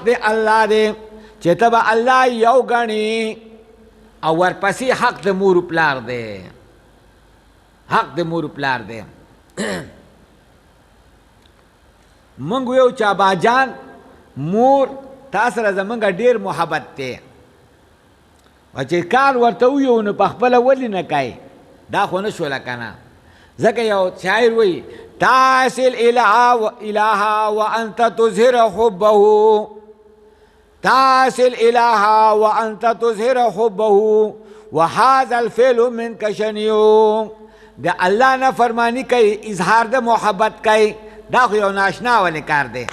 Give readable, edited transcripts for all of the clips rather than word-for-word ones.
حق دی الله دی چې ته به الله یو ګڼې او ورپسې حق د مور پلار دی حق د مور پلار دی مونږ ویو چې اباجان مور تا سره زمونږ ډېر محبت دی او چې کار ورته ویو نو په خپله ولې نه کوي دا خو نه شوله که نه ځکه یو شاعر وایي تاسل الها وانت تظهر حبه تاسل الها وانت تظهر حبه وهذا الفعل منك شنیو د الله نه فرمانی کوي اظهار د محبت کوي دا خو یو ناشنا ولې کار دی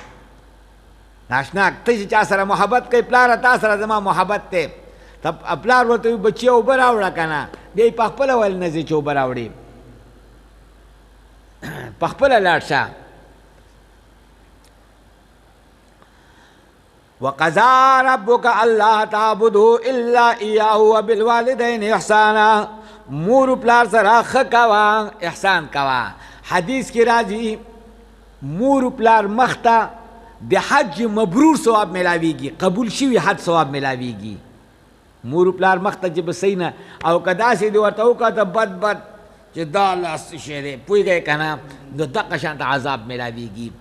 ناشنا ته چې چا سره محبت کوي پلاره تا سره زما محبت دی ته پلار ورته وي بچیه اوبه راوړه که نه دی په خپله ولې نه ځي چې اوبه راوړي په خپله لاړ شه وقضى ربك الا تعبدوا الا اياه وبالوالدين احسانا مور پلار سره ښه کوه احسان کوه حدیث کې راځي مور پلار مخته د حج مبرور ثواب ملاویږي قبول شوي حج ثواب ملاویږي مور پلار مخته چې به صحیح نه او که داسې دې ورته وکړه بد چې دا لاس شی دی پوهېږئ که نه نو دغه شانته عذاب ملاویږي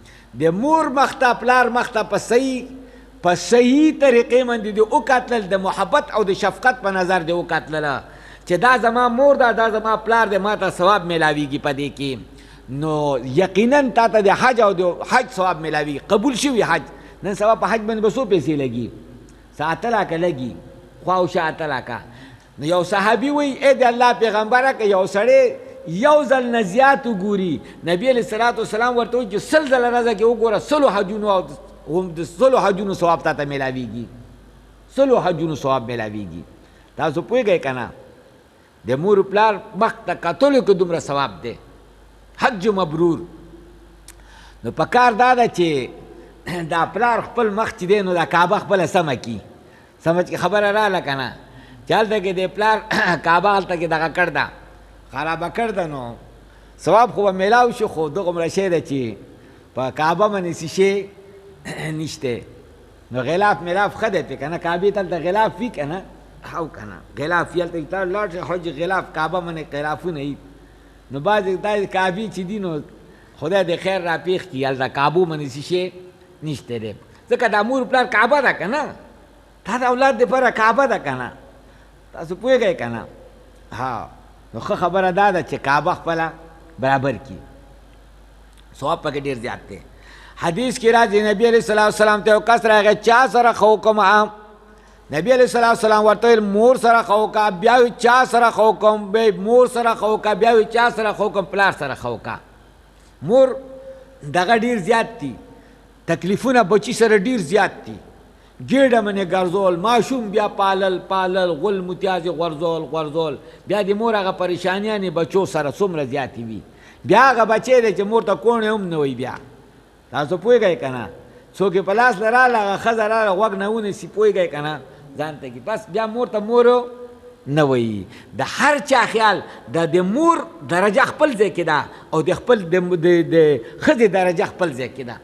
د مور مخته پلار مخته په صحیح طریقې باندې دې وکتلل د محبت او د شفقت په نظر دې وکتلله چې دا زما مور ده دا زما پلار دی ما ته ثواب ملاویږي په دې کې نو یقینا تا ته د حج او د حج ثواب ملاویږي قبول شوي حج نن سبا په حج باندې به څو پیسې لګي څه اته لاکه لګي خوا او شا اته لاکه نو یو صحابي وایي ای د الله پیغمبره که یو سړی یو ځل نه زیات وګوري نبي علیه الصلاة والسلام ورته وایي چې سل ځله راځه کې وګوره سلو حجونو او د سلو حجونو ثواب تا ته ملاویږي سلو حجونو ثواب ملاویږي تاسو پوهېږئ که نه د مور پلار مخ ته کتلو کې دومره ثواب دی حج مبرور نو په کار دا ده چې دا پلار خپل مخ چې دی نو دا کعبه خپله سمه کي سمجھ کې خبره راغله که نه چې هلته کې د پلار کعبه هلته کې دغه کړ ده خرابه کړ ده نو ثواب خو به میلاو شي خو دغومره شی ده چې په کعبه باندې څه شی نشته نو غلاف میلاف ښه دی پې که نه کعبې ته هلته غلاف وي که نه او که نه غلاف وي هلته ته لاړ شي حج غلاف کعبه باندې غلافونه وي نو بعضې دا کعبې چې دي نو خدای د خیر را پیښ کړي هلته کعبو باندې څه شی نشته دی ځکه دا مور پلار کعبه ده که نه دا د اولاد دپاره کعبه ده که نه تاسو پوهېږئ که نه ها نو ښه خبره دا ده چې کعبه خپله برابر کړي ثواب پکې ډېر زیات دی حدیث کې راځي نبی علیه الصلاة والسلام ته یو کس راغی چا سره ښه وکړم نبی علیه الصلاة والسلام ورته ویل مور سره ښه وکړه بیا وی چا سره ښه وکړم بیا مور سره ښه وکړه بیا وی چا سره ښه وکړم پلار سره ښه وکړه مور دغه ډېر زیات دي تکلیفونه بچي سره ډېر زیات دي ګېډه منې ګرځول ماشوم بیا پالل غول متیازې غورځول بیا د مور هغه پریشانیانې بچو سره څومره زیاتې وي بیا هغه بچی دی چې مور ته کوڼې هم نه وي بیا تاسو پوهېږئ که نه څوک یې په لاس له راله هغه ښځه راله غوږ نه ونیسي پوهېږئ که نه ځان ته کې بس بیا مور ته مور نه وایي د هر چا خیال د مور درجه خپل ځای کې ده او د خپل د ښځې درجه خپل ځای کې ده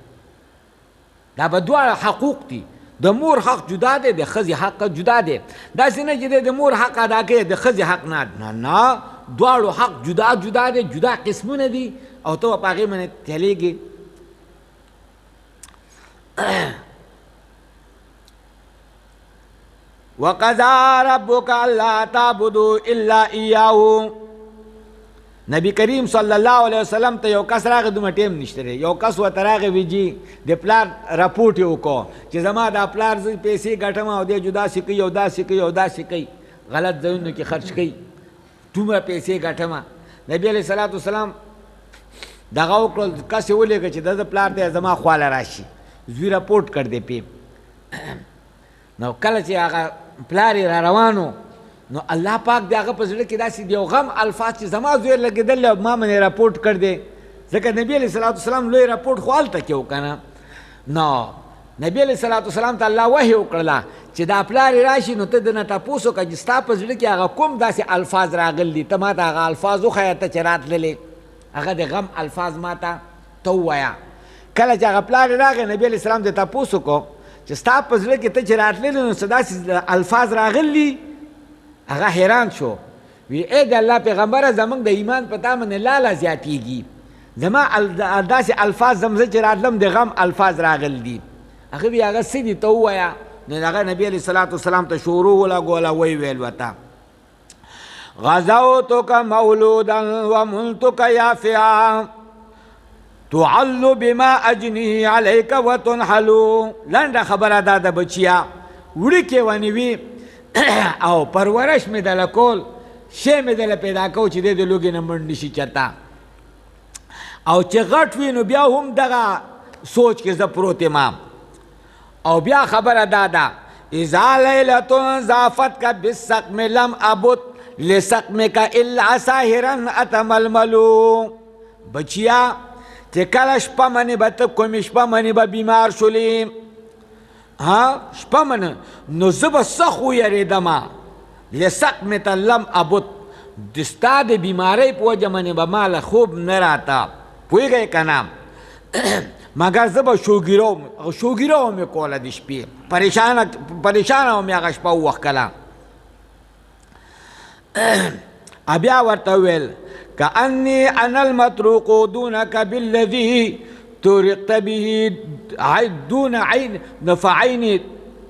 دا به دواړه حقوق دي د مور حق جدا دی د ښځې حق جدا دی داسې نه چې د مور حق ادا کوي د ښځې حق نه دواړو حق جدا دی جدا قسمونه دي او ته په هغې باندې تلیږي وقضى ربك الا تعبدوا الا اياه نبی کریم صلی الله علیه وسلم ته یو کس راغی دومره ټیم نشته دی یو کس ورته راغی وی جي د پلار راپورټ یې وکړو چې زما دا پلار زه پیسې ګټم او دی داسې کوي او داسې کوي او داسې کوي غلط ځایونو کې خرچ کوي دومره پیسې ګټم نبی علیه صلات وسلام دغه وکړل کس یې ولېږه چې د پلار دی زما خواله راشي زوی راپورټ کړ دی پې نو کله چې هغه پلار یې را روانو نو الله پاک د هغه په زړه کې داسې د یو غم الفاظ چې زما زوی لګېدل ما باندې راپورټ کړ دی ځکه نبي علیه صلات وسلام لوی راپورټ خو هلته کې و که نه نو نبي علیه صلات وسلام ته الله وحی وکړله چې دا پلار یې راشي نو ته د نه تپوس وکړه چې ستا په زړه کې هغه کوم داسې الفاظ راغلي دي ته ما ته هغه الفاظ وښیه ته چې راتللې هغه د غم الفاظ ما ته ووایه کله چې هغه پلار یې راغی نبي علیه السلام ته تپوس وکړو چې ستا په زړه کې ته چې راتللی نو څه داسې الفاظ راغلي هغه حیران شو وی ای د الله پیغمبره زمونږ د ایمان په تا باندې لاله زیاتېږي زما داسې الفاظ زمزه چې راتلم د غم الفاظ راغل دي هغه وی هغه څه دي ته ووایه نو هغه نبي علیه صلات وسلام ته شروع ولګوله وی ویل ورته غزوتک مولودا وملتک یافعا تعل بما اجنی علیک وتنحلو لنډه خبره دا د بچیا وړي کې ونیوي او پرورش مې دله کول شی مې دله پیدا کو چې دی د لوږې نه مړ نشي چېرته او چې غټ وي نو بیا هم دغه سوچ کې زه پروت یم او بیا خبره دا ده اذا لیلة ضافتک بالسقم لم ابت لسقمک الا ساهرا اتململو بچیا چې کله شپه منې به ته کومې شپه منې به بیمار شولې شپه منه نو زه به سخت ویرېدم لسقمک لم ابت د ستا د بیمارۍ په وجه منې به ماله خوب نه راته پوهېږئ که نه مګر زه به شوګیره مې کوله د شپې پریشانه ومې هغه شپه ووښکله بیا ورته وویل کأني انا المتروق دونك بالذي ترقت به دون عين نفعين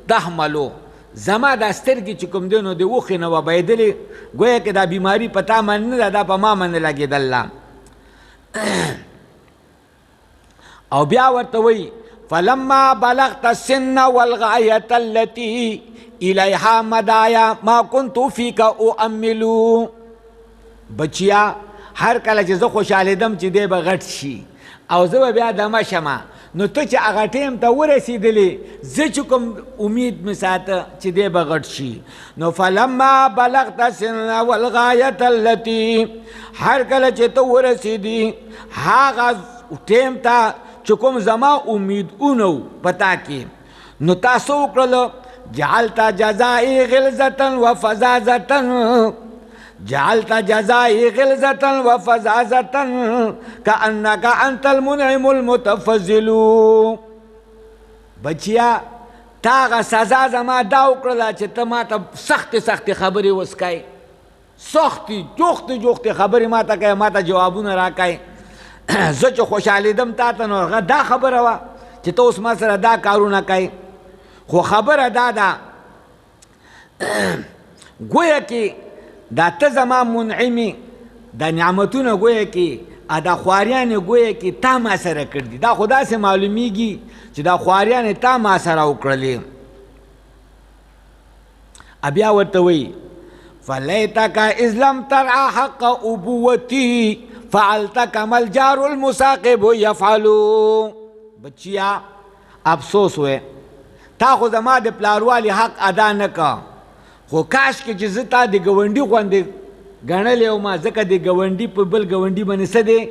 تحملو زما دا سترګې چې کوم دی نو د اوښې نه وبهېدلې ګویا کې دا بیماري په تا باندې نه ده دا په ما باندې لګېدله او بیا ورته وایي فلما بلغت السن والغاية التي إليها مدايا ما كنت فيك أؤمل بچیا هر کله چې زه خوشحالېدم چې دی به غټ شي او زه به بیا دمه شمه نو ته چې هغه ټیم ته ورسېدلې زه چې کوم امید مې ساته چې دی به غټ شي نو فلما بلغت السن والغاية التي هر کله چې ته ورسېدې هغه ټیم ته چې کوم زما امیدونه په تا کې نو تاسو وکړل جعلت جزائي غلظة وفزازة جعلت جزائي غلظة وفزازة كأنك أنت المنعم المتفضل بچیا تا هغه سزا زما دا وکړله چې ته ما ته سختې خبرې وسکئ جوختې خبرې ما ته کوې ما ته جوابونه راکئ زه چې خوشحالېدم تا ته نو هغه دا خبره وه چې ته اوس ما سره دا کارونه کوې خو خبره دا ده ګویا کې دا ته زما منعمې دا نعمتونه ګویا کې دا خواریانې ګویا کې تا ما سره کړي دي دا خو داسې معلومیږي چې دا خواریانې تا ما سره وکړلې بیا ورته وایي فلیتک اذ لم ترعى حق ابوتي فعلت كما الجار المساقب يفعلو بچیا افسوس وې تا خو زما د پلاروالی حق ادا نه که خو کاش کې چې زه تا د ګاونډي غوندې ګڼلی وم ځکه د ګاونډي په بل ګاونډي باندې څه دی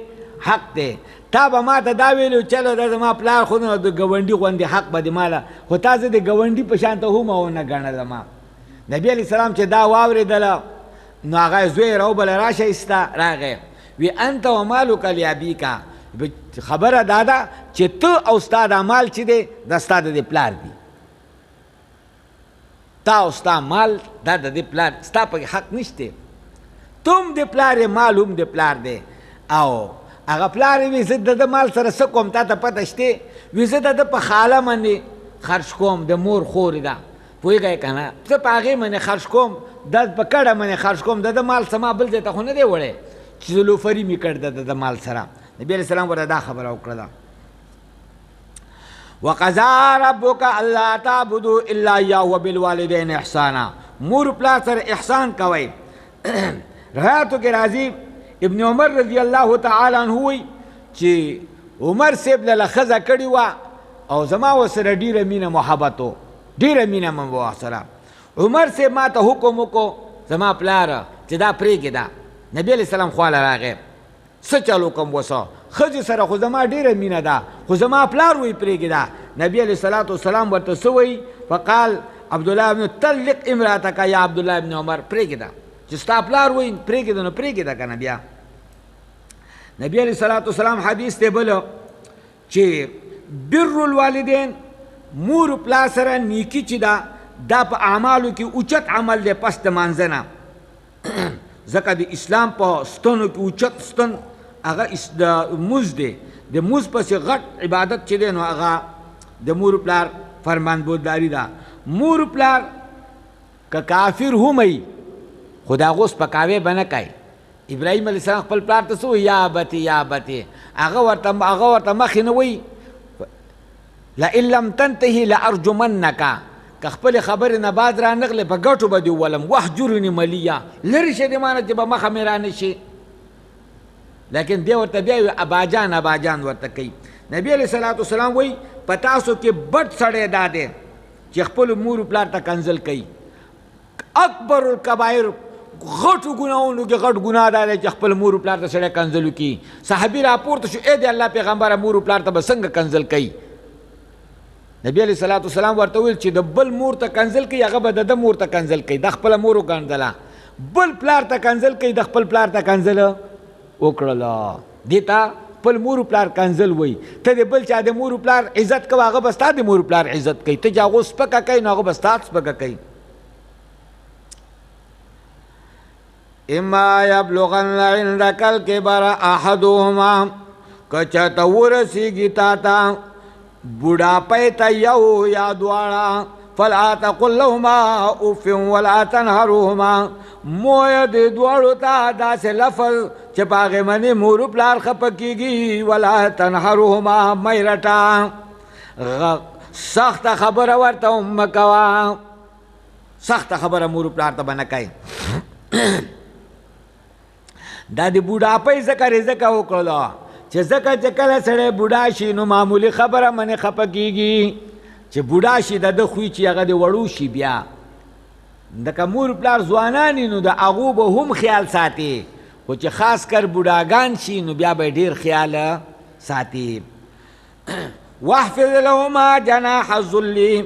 حق دی تا به ما ته دا ویلو چلو دا زما پلار خو نو د ګاونډي غوندې حق به د ماله خو تا زه د ګاونډي په شان ته هم ونه ګڼلم نبي علیه السلام چې دا واورېدله نو هغه زوی یې راوبله راشه ایسته راغی وی انت و مالک لابیکا خبره دا ده چې ته او ستا دا مال چې دی دا ستا د دې پلار دی تا او ستا مال دا د دې پلار ستا پکې حق نشته ته هم د پلار یې مال هم د پلار دی او هغه پلار یې وی زه د ده مال سره څه کوم تا ته پته شته وی زه د ده په خاله باندې خرج کوم د مور خورې ده پوهېږئ که نه زه په هغې باندې خرج کوم د په کډه باندې خرج کوم د ده مال سما بل ځای ته خو نه دی وړی چې لوفري مې کړ د مال سره نبي علیه السلام ورته دا خبره وکړله وقضا ربک الا تعبدوا الا اياه وبالوالدین احسانا مور پلار سره احسان کوئ روایاتو کې راځي ابن عمر رضی الله تعالی عنه وایي چې عمر صاحب له ښځه کړې وه او زما ورسره ډېره مینه محبت و ډېره مینه مې ورسره عمر صاحب ما ته حکم وکړو زما پلاره چې دا پرېږده نبی علیه السلام خواله راغی څه چل وکړم وسه ښځې سره خو زما ډېره مینه ده خو زما پلار وایي پرېږده نبی علیه الصلاة والسلام ورته څه وایي فقال عبدالله ابن طلق امراتک یا عبدالله ابن عمر پرېږده چې ستا پلار وایي پرېږده نو پرېږده که نه بیا نبی علیه الصلاة والسلام حدیث دی بله چې بر الوالدین مور پلار سره نیکی چې دا په اعمالو کې اوچت عمل دی پس د مانځه نه. ځکه د اسلام په ستنو کې اوچت ستن هغه د مونځ دی. د مونځ پسې غټ عبادت چې دی نو هغه د مور پلار فرمانبرداري ده. مور پلار که کافر هم ای خو د هغو سپکاوی به نه کوي. ابراهیم علیه السلام خپل پلار ته څه وایي؟ یا ابتې یا ابتې. هغه ورته مخکې نه وایي لئن لم تنتهي لارجمنک. که خپلې خبرې نه بعد رانغلې په ګټو به دې وولم. واهجرني ملیه، لرې شه دې مانه چې به مخه مې رانه شي. لیکن دی ورته بیا وایي اباجان اباجان ورته کوي. نبی علیه صلات وسلام وایي په تاسو کې بد سړی دا دی چې خپلو مور پلار ته کنځل کوي. اکبر الکبایر غټو ګناهونو کې غټ ګناه دا دی چې خپل مور پلار ته سړی کنځل وکړي. صحابي راپورته شو ای د الله پیغمبره مور پلار ته به څنګه کنځل کوي؟ نبی علیه صلات وسلام ورته ویل چې د بل مور ته کنځل کوي هغه به د ده مور ته کنځل کوي. د خپله مور وګڼدله. بل پلار ته کنځل کوي د خپل پلار ته کنځل وکړله. دې ته خپل مور پلار کنځل وایي. ته د بل چا د مور پلار عزت کوه هغه به ستا د مور پلار عزت کوي. ته چې هغو سپکه کوي نو هغه به ستا سپکه کوي. اما یبلغن عندک الکبر احدهما، که چاته ورسیږي تا ته بوډاپۍ ته یو یا دواړه فلا تقل لهما اف ولا تنهرهما. مویه د دواړو ته داسې لفظ چې په هغې باندې مور پلار خفه کېږي. ولا تنهرهما مه یې رټه. سخته خبره ورته هم مه کوه. سخته خبره مور پلار ته به نه کوې. دا د بوډاپۍ ذکر یې ځکه وکړلو چې ځکه چې کله سړی بوډا شي نو معمولي خبره منې خفه کېږي. چې بوډا شي د ده خوی چې هغه د وړو شي بیا. دکه مور پلار ځوانان نو د هغو به هم خیال ساتي، خو چې خاص کر بوډاګان شي نو بیا به ډېر خیال ساتي. واحفظ لهما جناح الذل،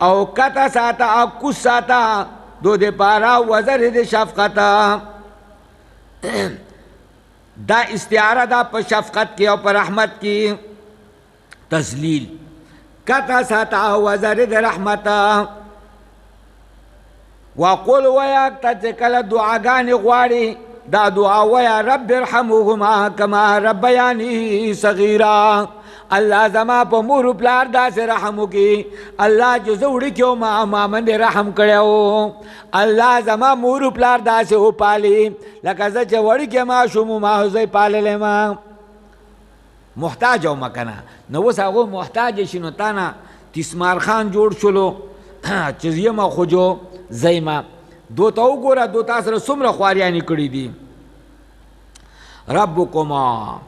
او کته ساته او کوز ساته دو دپاره وزر د شفقت. دا استعاره دا په شفقت کې او په رحمت کې تذلیل. کته ساته وزر د رحمت. وقل ویا ته چې کله دعاګانې غواړي دا دعا ویا رب ارحمهما کما ربیاني صغیرا. الله زما په مور پلار داسې رحم وکړي. الله چې زه وړوکی وم ما باندې رحم کړی و. الله زما مور پلار داسې وپالي لکه زه چې وړوکی ماشوم وم زه یې پاللی ما. محتاج وم که نه. نو اوس هغو محتاج شي نو تا نه تسمار خان جوړ شلو چې یم خو جو زیمه. دو ته وګوره دو تا سره څومره خواریانې کړي دي. ربکما